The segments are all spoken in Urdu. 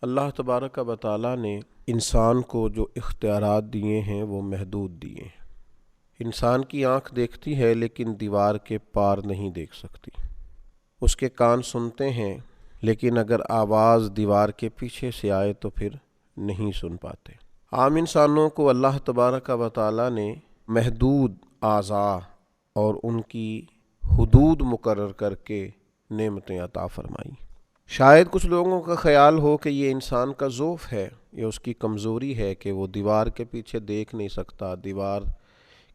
اللہ تبارک و تعالیٰ نے انسان کو جو اختیارات دیے ہیں وہ محدود دیے ہیں۔ انسان کی آنکھ دیکھتی ہے لیکن دیوار کے پار نہیں دیکھ سکتی، اس کے کان سنتے ہیں لیکن اگر آواز دیوار کے پیچھے سے آئے تو پھر نہیں سن پاتے۔ عام انسانوں کو اللہ تبارک و تعالیٰ نے محدود اعضاء اور ان کی حدود مقرر کر کے نعمتیں عطا فرمائیں۔ شاید کچھ لوگوں کا خیال ہو کہ یہ انسان کا ضعف ہے، یہ اس کی کمزوری ہے کہ وہ دیوار کے پیچھے دیکھ نہیں سکتا، دیوار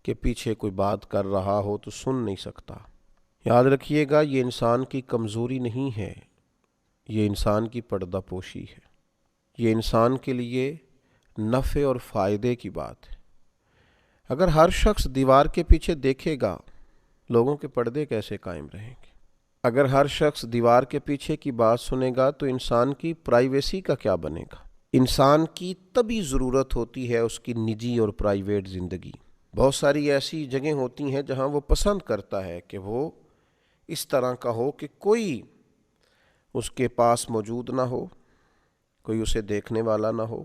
کے پیچھے کوئی بات کر رہا ہو تو سن نہیں سکتا۔ یاد رکھیے گا، یہ انسان کی کمزوری نہیں ہے، یہ انسان کی پردہ پوشی ہے، یہ انسان کے لیے نفع اور فائدے کی بات ہے۔ اگر ہر شخص دیوار کے پیچھے دیکھے گا، لوگوں کے پردے کیسے قائم رہیں گے؟ اگر ہر شخص دیوار کے پیچھے کی بات سنے گا تو انسان کی پرائیویسی کا کیا بنے گا؟ انسان کی طبی ضرورت ہوتی ہے اس کی نجی اور پرائیویٹ زندگی۔ بہت ساری ایسی جگہیں ہوتی ہیں جہاں وہ پسند کرتا ہے کہ وہ اس طرح کا ہو کہ کوئی اس کے پاس موجود نہ ہو، کوئی اسے دیکھنے والا نہ ہو،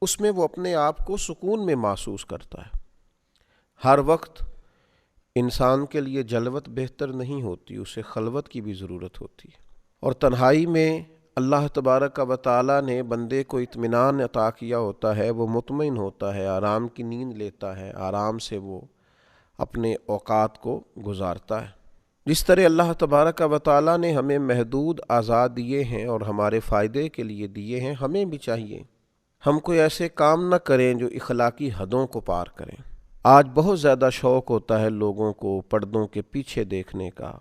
اس میں وہ اپنے آپ کو سکون میں محسوس کرتا ہے۔ ہر وقت انسان کے لیے جلوت بہتر نہیں ہوتی، اسے خلوت کی بھی ضرورت ہوتی ہے، اور تنہائی میں اللہ تبارک و تعالیٰ نے بندے کو اطمینان عطا کیا ہوتا ہے، وہ مطمئن ہوتا ہے، آرام کی نیند لیتا ہے، آرام سے وہ اپنے اوقات کو گزارتا ہے۔ جس طرح اللہ تبارک و تعالیٰ نے ہمیں محدود اعضاء دیے ہیں اور ہمارے فائدے کے لیے دیے ہیں، ہمیں بھی چاہیے ہم کوئی ایسے کام نہ کریں جو اخلاقی حدوں کو پار کریں۔ آج بہت زیادہ شوق ہوتا ہے لوگوں کو پردوں کے پیچھے دیکھنے کا،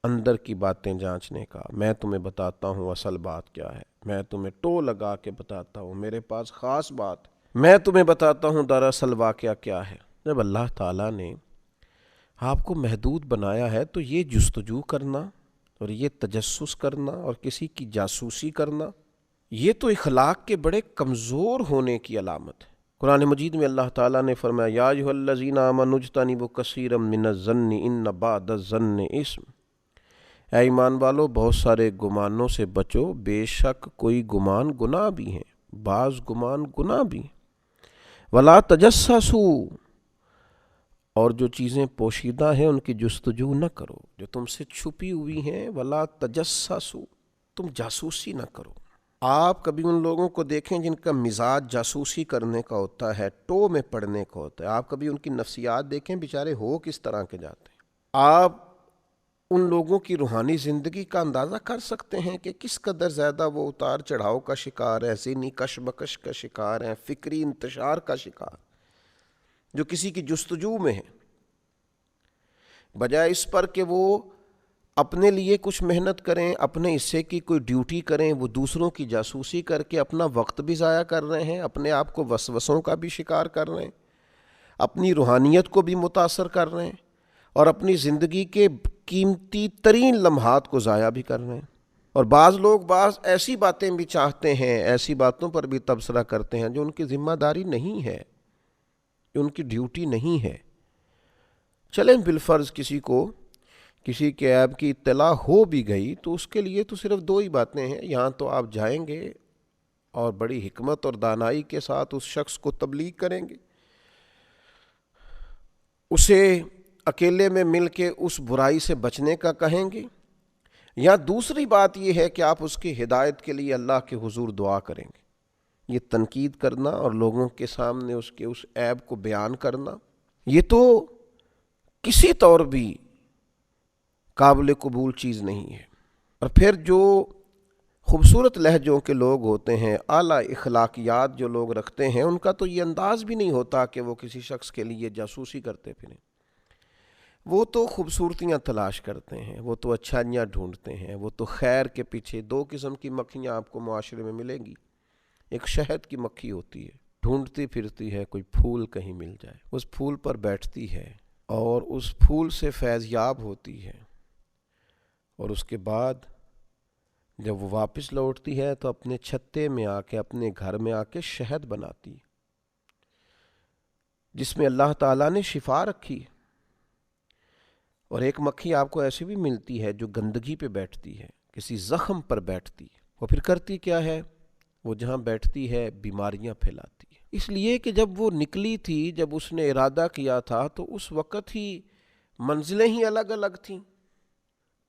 اندر کی باتیں جانچنے کا۔ میں تمہیں بتاتا ہوں اصل بات کیا ہے، میں تمہیں ٹو لگا کے بتاتا ہوں، میرے پاس خاص بات، میں تمہیں بتاتا ہوں دراصل واقعہ کیا ہے۔ جب اللہ تعالیٰ نے آپ کو محدود بنایا ہے تو یہ جستجو کرنا اور یہ تجسس کرنا اور کسی کی جاسوسی کرنا، یہ تو اخلاق کے بڑے کمزور ہونے کی علامت ہے۔ قرآن مجید میں اللہ تعالیٰ نے فرمایا، یا ایھا الذین آمنوا اجتنبوا کثیرا من الظن ان بعض الظن اثم۔ اے ایمان والو، بہت سارے گمانوں سے بچو، بے شک کوئی گمان گناہ بھی ہیں، بعض گمان گناہ بھی ہیں۔ ولا تجسسوا، اور جو چیزیں پوشیدہ ہیں ان کی جستجو نہ کرو، جو تم سے چھپی ہوئی ہیں۔ ولا تجسسوا، تم جاسوسی نہ کرو۔ آپ کبھی ان لوگوں کو دیکھیں جن کا مزاج جاسوسی کرنے کا ہوتا ہے، ٹو میں پڑنے کا ہوتا ہے۔ آپ کبھی ان کی نفسیات دیکھیں، بیچارے ہو کس طرح کے جاتے ہیں۔ آپ ان لوگوں کی روحانی زندگی کا اندازہ کر سکتے ہیں کہ کس قدر زیادہ وہ اتار چڑھاؤ کا شکار ہے، ذہنی کشمکش کا شکار ہیں، فکری انتشار کا شکار، جو کسی کی جستجو میں ہے، بجائے اس پر کہ وہ اپنے لیے کچھ محنت کریں، اپنے حصے کی کوئی ڈیوٹی کریں، وہ دوسروں کی جاسوسی کر کے اپنا وقت بھی ضائع کر رہے ہیں، اپنے آپ کو وسوسوں کا بھی شکار کر رہے ہیں، اپنی روحانیت کو بھی متاثر کر رہے ہیں، اور اپنی زندگی کے قیمتی ترین لمحات کو ضائع بھی کر رہے ہیں۔ اور بعض لوگ بعض ایسی باتیں بھی چاہتے ہیں، ایسی باتوں پر بھی تبصرہ کرتے ہیں جو ان کی ذمہ داری نہیں ہے، جو ان کی ڈیوٹی نہیں ہے۔ چلیں بالفرض کسی کے عیب کی اطلاع ہو بھی گئی تو اس کے لیے تو صرف دو ہی باتیں ہیں، یہاں تو آپ جائیں گے اور بڑی حکمت اور دانائی کے ساتھ اس شخص کو تبلیغ کریں گے، اسے اکیلے میں مل کے اس برائی سے بچنے کا کہیں گے، یا دوسری بات یہ ہے کہ آپ اس کی ہدایت کے لیے اللہ کے حضور دعا کریں گے۔ یہ تنقید کرنا اور لوگوں کے سامنے اس کے اس عیب کو بیان کرنا، یہ تو کسی طور بھی قابل قبول چیز نہیں ہے۔ اور پھر جو خوبصورت لہجوں کے لوگ ہوتے ہیں، اعلیٰ اخلاقیات جو لوگ رکھتے ہیں، ان کا تو یہ انداز بھی نہیں ہوتا کہ وہ کسی شخص کے لیے جاسوسی کرتے پھریں۔ وہ تو خوبصورتیاں تلاش کرتے ہیں، وہ تو اچھائیاں ڈھونڈتے ہیں، وہ تو خیر کے پیچھے۔ دو قسم کی مکھیاں آپ کو معاشرے میں ملیں گی۔ ایک شہد کی مکھی ہوتی ہے، ڈھونڈتی پھرتی ہے کوئی پھول کہیں مل جائے، اس پھول پر بیٹھتی ہے اور اس پھول سے فیض یاب ہوتی ہے، اور اس کے بعد جب وہ واپس لوٹتی ہے تو اپنے چھتے میں آ کے، اپنے گھر میں آ کے شہد بناتی ہے، جس میں اللہ تعالیٰ نے شفا رکھی ہے۔ اور ایک مکھی آپ کو ایسی بھی ملتی ہے جو گندگی پہ بیٹھتی ہے، کسی زخم پر بیٹھتی ہے، وہ پھر کرتی کیا ہے؟ وہ جہاں بیٹھتی ہے بیماریاں پھیلاتی ہے، اس لیے کہ جب وہ نکلی تھی، جب اس نے ارادہ کیا تھا تو اس وقت ہی منزلیں ہی الگ الگ تھیں۔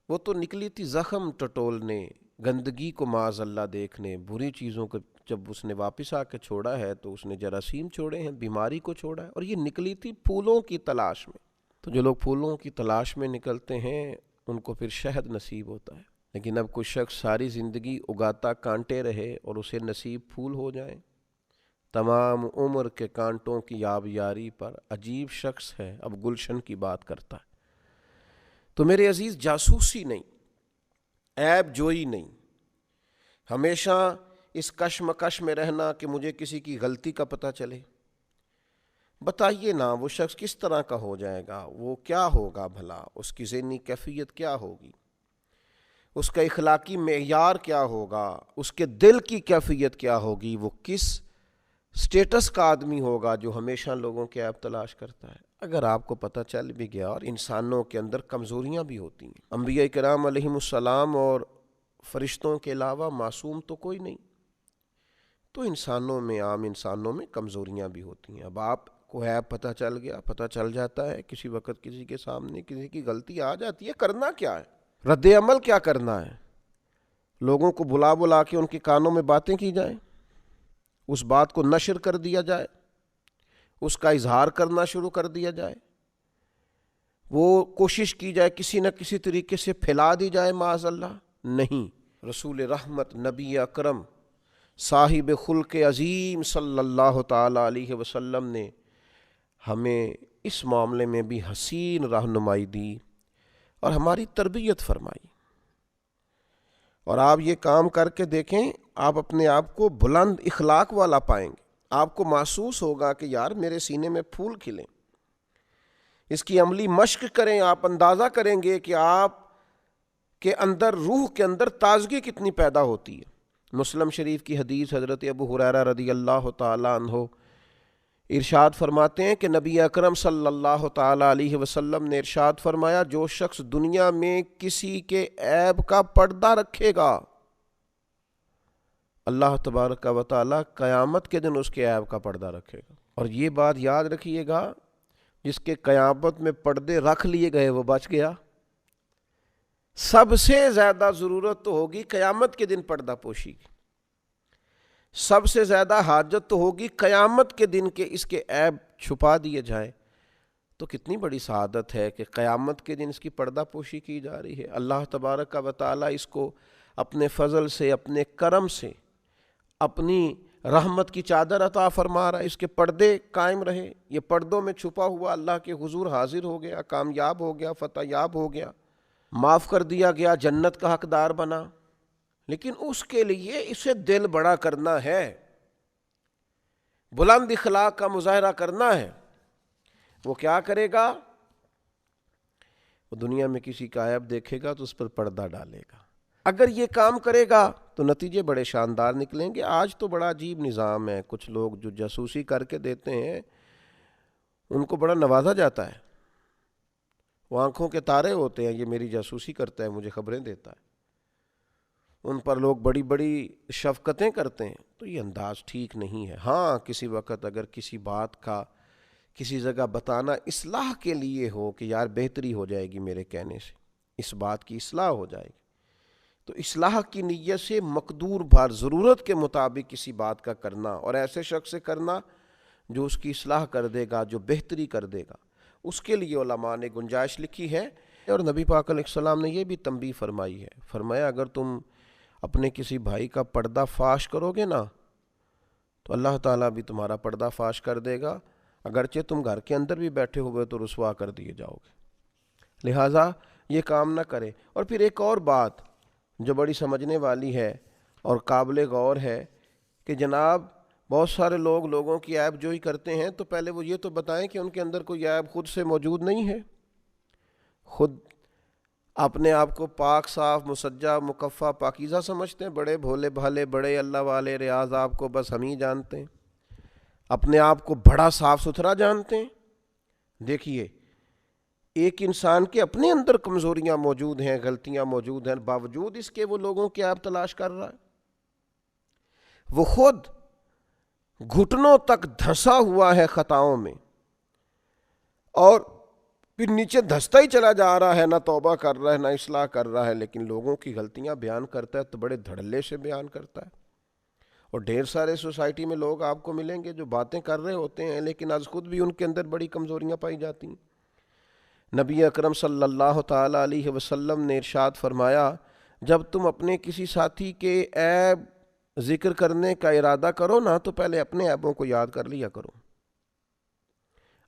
وہ تو نکلی تھی زخم ٹٹولنے، گندگی کو معاذ اللہ دیکھنے، بری چیزوں کو۔ جب اس نے واپس آ کے چھوڑا ہے تو اس نے جراثیم چھوڑے ہیں، بیماری کو چھوڑا ہے، اور یہ نکلی تھی پھولوں کی تلاش میں۔ تو جو لوگ پھولوں کی تلاش میں نکلتے ہیں ان کو پھر شہد نصیب ہوتا ہے، لیکن اب کوئی شخص ساری زندگی اگاتا کانٹے رہے اور اسے نصیب پھول ہو جائیں، تمام عمر کے کانٹوں کی آبیاری پر عجیب شخص ہے، اب گلشن کی بات کرتا ہے۔ تو میرے عزیز، جاسوسی نہیں، عیب جوئی نہیں، ہمیشہ اس کشمکش میں رہنا کہ مجھے کسی کی غلطی کا پتہ چلے۔ بتائیے نا وہ شخص کس طرح کا ہو جائے گا، وہ کیا ہوگا بھلا، اس کی ذہنی کیفیت کیا ہوگی، اس کا اخلاقی معیار کیا ہوگا، اس کے دل کی کیفیت کیا ہوگی، وہ کس سٹیٹس کا آدمی ہوگا جو ہمیشہ لوگوں کے عیب تلاش کرتا ہے۔ اگر آپ کو پتہ چل بھی گیا، اور انسانوں کے اندر کمزوریاں بھی ہوتی ہیں، انبیاء کرام علیہم السلام اور فرشتوں کے علاوہ معصوم تو کوئی نہیں، تو انسانوں میں، عام انسانوں میں کمزوریاں بھی ہوتی ہیں۔ اب آپ کو عیب پتہ چل گیا، پتہ چل جاتا ہے، کسی وقت کسی کے سامنے کسی کی غلطی آ جاتی ہے، کرنا کیا ہے؟ رد عمل کیا کرنا ہے؟ لوگوں کو بلا بلا کے ان کے کانوں میں باتیں کی جائیں، اس بات کو نشر کر دیا جائے، اس کا اظہار کرنا شروع کر دیا جائے، وہ کوشش کی جائے کسی نہ کسی طریقے سے پھیلا دی جائے معاذ اللہ؟ نہیں، رسول رحمت نبی اکرم صاحب خلق عظیم صلی اللہ تعالی علیہ وسلم نے ہمیں اس معاملے میں بھی حسین رہنمائی دی اور ہماری تربیت فرمائی۔ اور آپ یہ کام کر کے دیکھیں، آپ اپنے آپ کو بلند اخلاق والا پائیں گے، آپ کو محسوس ہوگا کہ یار میرے سینے میں پھول کھلیں۔ اس کی عملی مشق کریں، آپ اندازہ کریں گے کہ آپ کے اندر، روح کے اندر تازگی کتنی پیدا ہوتی ہے۔ مسلم شریف کی حدیث، حضرت ابو ہریرہ رضی اللہ تعالی عنہ ارشاد فرماتے ہیں کہ نبی اکرم صلی اللہ تعالی علیہ وسلم نے ارشاد فرمایا، جو شخص دنیا میں کسی کے عیب کا پردہ رکھے گا، اللہ تبارک و تعالی قیامت کے دن اس کے عیب کا پردہ رکھے گا۔ اور یہ بات یاد رکھیے گا، جس کے قیامت میں پردے رکھ لیے گئے وہ بچ گیا۔ سب سے زیادہ ضرورت تو ہوگی قیامت کے دن پردہ پوشی کی، سب سے زیادہ حاجت تو ہوگی قیامت کے دن کے اس کے عیب چھپا دیے جائیں۔ تو کتنی بڑی سعادت ہے کہ قیامت کے دن اس کی پردہ پوشی کی جا رہی ہے۔ اللہ تبارک و تعالی اس کو اپنے فضل سے، اپنے کرم سے، اپنی رحمت کی چادر عطا فرما رہا ہے، اس کے پردے قائم رہے، یہ پردوں میں چھپا ہوا اللہ کے حضور حاضر ہو گیا، کامیاب ہو گیا، فتح یاب ہو گیا، معاف کر دیا گیا، جنت کا حقدار بنا۔ لیکن اس کے لیے اسے دل بڑا کرنا ہے، بلند اخلاق کا مظاہرہ کرنا ہے۔ وہ کیا کرے گا؟ وہ دنیا میں کسی کا عیب دیکھے گا تو اس پر پردہ ڈالے گا۔ اگر یہ کام کرے گا تو نتیجے بڑے شاندار نکلیں گے۔ آج تو بڑا عجیب نظام ہے، کچھ لوگ جو جاسوسی کر کے دیتے ہیں ان کو بڑا نوازا جاتا ہے، وہ آنکھوں کے تارے ہوتے ہیں، یہ میری جاسوسی کرتا ہے، مجھے خبریں دیتا ہے، ان پر لوگ بڑی بڑی شفقتیں کرتے ہیں۔ تو یہ انداز ٹھیک نہیں ہے۔ ہاں، کسی وقت اگر کسی بات کا کسی جگہ بتانا اصلاح کے لیے ہو کہ یار بہتری ہو جائے گی میرے کہنے سے، اس بات کی اصلاح ہو جائے گی، تو اصلاح کی نیت سے مقدور بھر ضرورت کے مطابق کسی بات کا کرنا، اور ایسے شخص سے کرنا جو اس کی اصلاح کر دے گا، جو بہتری کر دے گا، اس کے لیے علماء نے گنجائش لکھی ہے۔ اور نبی پاک علیہ السلام نے یہ بھی تنبیہ فرمائی ہے، فرمایا اگر تم اپنے کسی بھائی کا پردہ فاش کرو گے نا تو اللہ تعالیٰ بھی تمہارا پردہ فاش کر دے گا، اگرچہ تم گھر کے اندر بھی بیٹھے ہوئے تو رسوا کر دیے جاؤ گے۔ لہٰذا یہ کام نہ کرے۔ اور پھر ایک اور بات جو بڑی سمجھنے والی ہے اور قابل غور ہے کہ جناب بہت سارے لوگ لوگوں کی عیب جوئی کرتے ہیں، تو پہلے وہ یہ تو بتائیں کہ ان کے اندر کوئی عیب خود سے موجود نہیں ہے، خود اپنے آپ کو پاک، صاف، مسجع، مکفّا، پاکیزہ سمجھتے ہیں، بڑے بھولے بھالے، بڑے اللہ والے، ریاض آپ کو بس ہم ہی جانتے ہیں، اپنے آپ کو بڑا صاف ستھرا جانتے ہیں۔ دیکھیے، ایک انسان کے اپنے اندر کمزوریاں موجود ہیں، غلطیاں موجود ہیں، باوجود اس کے وہ لوگوں کے عیب تلاش کر رہا ہے۔ وہ خود گھٹنوں تک دھنسا ہوا ہے خطاؤں میں، اور پھر نیچے دھستا ہی چلا جا رہا ہے، نہ توبہ کر رہا ہے نہ اصلاح کر رہا ہے، لیکن لوگوں کی غلطیاں بیان کرتا ہے تو بڑے دھڑلے سے بیان کرتا ہے۔ اور ڈھیر سارے سوسائٹی میں لوگ آپ کو ملیں گے جو باتیں کر رہے ہوتے ہیں لیکن از خود بھی ان کے اندر بڑی کمزوریاں پائی جاتی ہیں۔ نبی اکرم صلی اللہ تعالیٰ علیہ وسلم نے ارشاد فرمایا، جب تم اپنے کسی ساتھی کے عیب ذکر کرنے کا ارادہ کرو نا تو پہلے اپنے عیبوں کو یاد کر لیا کرو،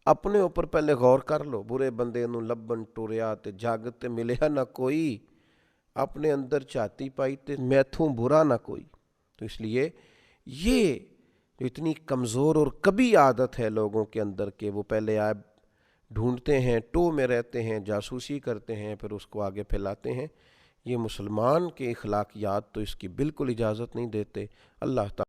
اپنے اوپر پہلے غور کر لو۔ برے بندے نو لبن ٹوریا تے جاگت ملیا نہ کوئی، اپنے اندر چاہتی پائی تے میتھوں برا نہ کوئی۔ تو اس لیے یہ جو اتنی کمزور اور کبھی عادت ہے لوگوں کے اندر کہ وہ پہلے عیب ڈھونڈتے ہیں، ٹو میں رہتے ہیں، جاسوسی کرتے ہیں، پھر اس کو آگے پھیلاتے ہیں، یہ مسلمان کے اخلاقیات تو اس کی بالکل اجازت نہیں دیتے۔ اللہ تعالیٰ